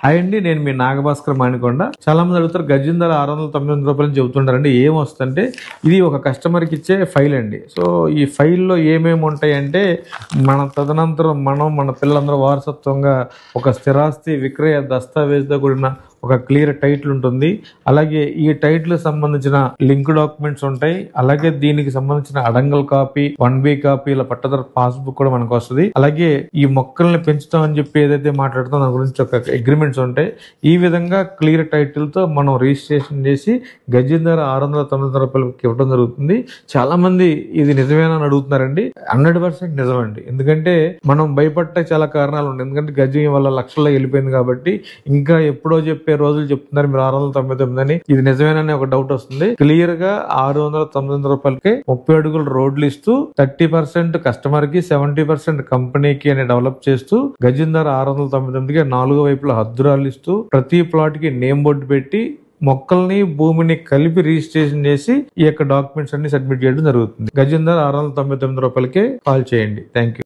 Hi అండి, నేను మీ నాగభాస్కర్ మానికొండ. చాలా మంది అడుగుతారు గజం ధర 699 రూపాయలు చెబుతుంటారండి. ఏం వస్తుందంటే ఇది ఒక కస్టమర్కి ఇచ్చే ఫైల్ అండి. సో ఈ ఫైల్లో ఏమేమి ఉంటాయంటే మన తదనంతరం మన పిల్లలందరూ వారసత్వంగా ఒక స్థిరాస్తి విక్రయ దస్తావేజ్తో కూడిన ఒక క్లియర్ టైటిల్ ఉంటుంది. అలాగే ఈ టైటిల్ సంబంధించిన లింక్ డాక్యుమెంట్స్ ఉంటాయి. అలాగే దీనికి సంబంధించిన అడంగల్ కాపీ, 1B కాపీ, ఇలా పట్టదారు పాస్బుక్ కూడా మనకు వస్తుంది. అలాగే ఈ మొక్కల్ని పెంచుతాం అని చెప్పి ఏదైతే మాట్లాడుతాం దాని గురించి ఒక అగ్రిమెంట్స్ ఉంటాయి. ఈ విధంగా క్లియర్ టైటిల్ తో మనం రిజిస్ట్రేషన్ చేసి గజం ధర 699 రూపాయలకి ఇవ్వడం జరుగుతుంది. చాలా మంది ఇది నిజమేనా అని అడుగుతున్నారండి. 100% నిజమండి. ఎందుకంటే మనం భయపడటానికి చాలా కారణాలు ఉన్నాయి. ఎందుకంటే గజం వల్ల లక్షల్లో వెళ్ళిపోయింది కాబట్టి ఇంకా ఎప్పుడో చెప్పే రోజులు చెప్తున్నారు మీరు 699 అని. ఇది నిజమేనని ఒక డౌట్ వస్తుంది. క్లియర్ గా 699 రూపాయలకి 30 అడుగుల రోడ్లు ఇస్తూ 30% కస్టమర్ కి 70% కంపెనీకి అని డెవలప్ చేస్తూ గజం ధర 699కి 4 వైపులా హద్దురాలు ఇస్తూ ప్రతి ప్లాట్ కి నేమ్ బోర్డు పెట్టి మొక్కల్ని భూమిని కలిపి రిజిస్ట్రేషన్ చేసి ఈ యొక్క డాక్యుమెంట్స్ అన్ని సబ్మిట్ చేయడం జరుగుతుంది. గజం ధర 699 రూపాయలకే కాల్ చేయండి. Thank you.